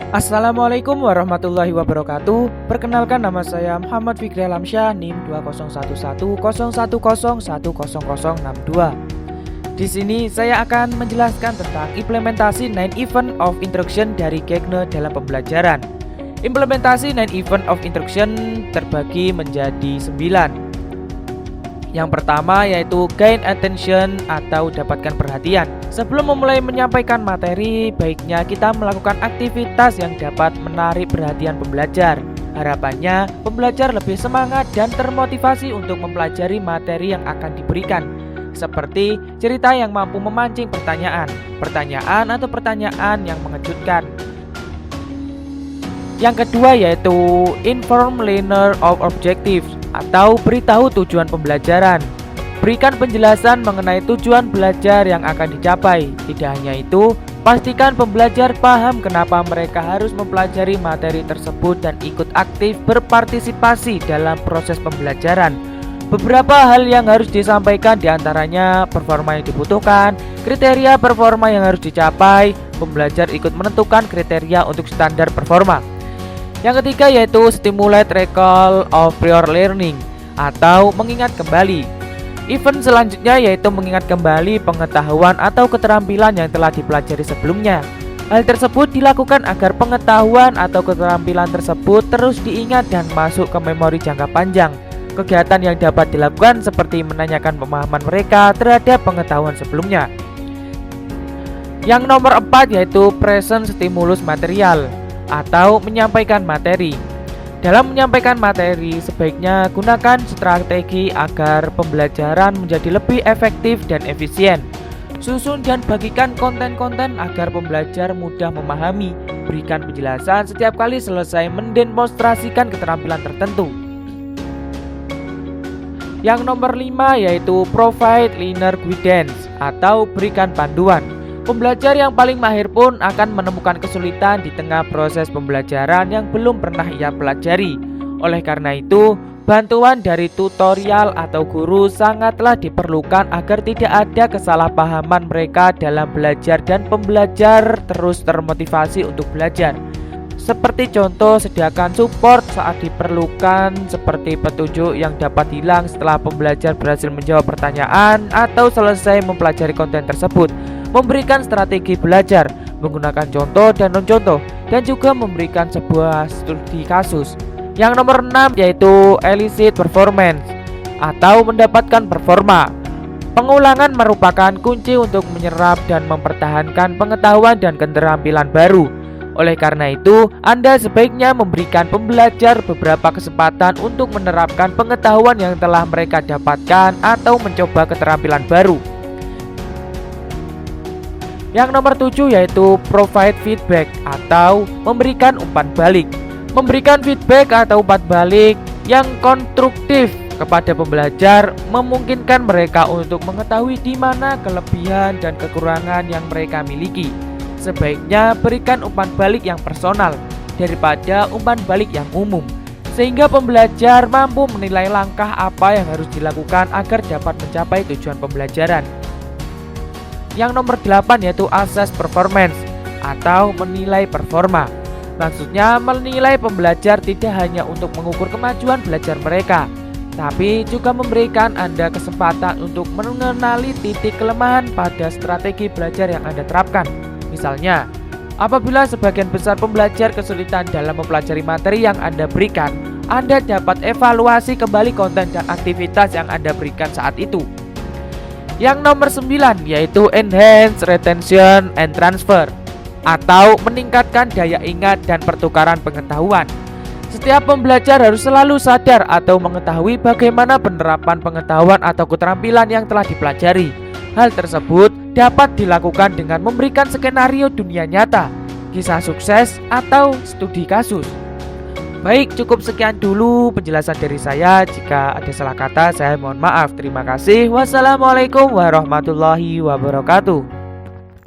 Assalamualaikum warahmatullahi wabarakatuh. Perkenalkan, nama saya Muhammad Fikri Alamsyah, NIM 20110101010062. Di sini saya akan menjelaskan tentang implementasi 9 Event of Instruction dari Cagna dalam pembelajaran. Implementasi 9 Event of Instruction terbagi menjadi 9. Yang pertama yaitu gain attention atau dapatkan perhatian. Sebelum memulai menyampaikan materi, baiknya kita melakukan aktivitas yang dapat menarik perhatian pembelajar. Harapannya, pembelajar lebih semangat dan termotivasi untuk mempelajari materi yang akan diberikan. Seperti cerita yang mampu memancing pertanyaan atau pertanyaan yang mengejutkan. Yang kedua yaitu inform learner of objectives atau beritahu tujuan pembelajaran. Berikan penjelasan mengenai tujuan belajar yang akan dicapai. Tidak hanya itu, pastikan pembelajar paham kenapa mereka harus mempelajari materi tersebut dan ikut aktif berpartisipasi dalam proses pembelajaran. Beberapa hal yang harus disampaikan diantaranya performa yang dibutuhkan, kriteria performa yang harus dicapai, pembelajar ikut menentukan kriteria untuk standar performa. Yang ketiga yaitu stimulate recall of prior learning atau mengingat kembali. Event selanjutnya yaitu mengingat kembali pengetahuan atau keterampilan yang telah dipelajari sebelumnya. Hal tersebut dilakukan agar pengetahuan atau keterampilan tersebut terus diingat dan masuk ke memori jangka panjang. Kegiatan yang dapat dilakukan seperti menanyakan pemahaman mereka terhadap pengetahuan sebelumnya. Yang nomor 4 yaitu present stimulus material atau menyampaikan materi. Dalam menyampaikan materi, sebaiknya gunakan strategi agar pembelajaran menjadi lebih efektif dan efisien. Susun dan bagikan konten-konten agar pembelajar mudah memahami. Berikan penjelasan setiap kali selesai mendemonstrasikan keterampilan tertentu. Yang nomor 5 yaitu provide learner guidance atau berikan panduan. Pembelajar yang paling mahir pun akan menemukan kesulitan di tengah proses pembelajaran yang belum pernah ia pelajari. Oleh karena itu, bantuan dari tutorial atau guru sangatlah diperlukan agar tidak ada kesalahpahaman mereka dalam belajar dan pembelajar terus termotivasi untuk belajar. Seperti contoh, sediakan support saat diperlukan seperti petunjuk yang dapat hilang setelah pembelajar berhasil menjawab pertanyaan atau selesai mempelajari konten tersebut. Memberikan strategi belajar, menggunakan contoh dan non-contoh, dan juga memberikan sebuah studi kasus. Yang nomor 6 yaitu elicit performance atau mendapatkan performa. Pengulangan merupakan kunci untuk menyerap dan mempertahankan pengetahuan dan keterampilan baru. Oleh karena itu, Anda sebaiknya memberikan pembelajar beberapa kesempatan untuk menerapkan pengetahuan yang telah mereka dapatkan atau mencoba keterampilan baru. Yang nomor 7 yaitu provide feedback atau memberikan umpan balik. Memberikan feedback atau umpan balik yang konstruktif kepada pembelajar memungkinkan mereka untuk mengetahui di mana kelebihan dan kekurangan yang mereka miliki. Sebaiknya berikan umpan balik yang personal daripada umpan balik yang umum, sehingga pembelajar mampu menilai langkah apa yang harus dilakukan agar dapat mencapai tujuan pembelajaran. Yang nomor 8 yaitu assess performance atau menilai performa. Maksudnya menilai pembelajar tidak hanya untuk mengukur kemajuan belajar mereka, tapi juga memberikan Anda kesempatan untuk mengenali titik kelemahan pada strategi belajar yang Anda terapkan. Misalnya, apabila sebagian besar pembelajar kesulitan dalam mempelajari materi yang Anda berikan, Anda dapat evaluasi kembali konten dan aktivitas yang Anda berikan saat itu. Yang nomor 9 yaitu enhance retention and transfer atau meningkatkan daya ingat dan pertukaran pengetahuan. Setiap pembelajar harus selalu sadar atau mengetahui bagaimana penerapan pengetahuan atau keterampilan yang telah dipelajari. Hal tersebut dapat dilakukan dengan memberikan skenario dunia nyata, kisah sukses, atau studi kasus. Baik, cukup sekian dulu penjelasan dari saya. Jika ada salah kata, saya mohon maaf. Terima kasih. Wassalamualaikum warahmatullahi wabarakatuh.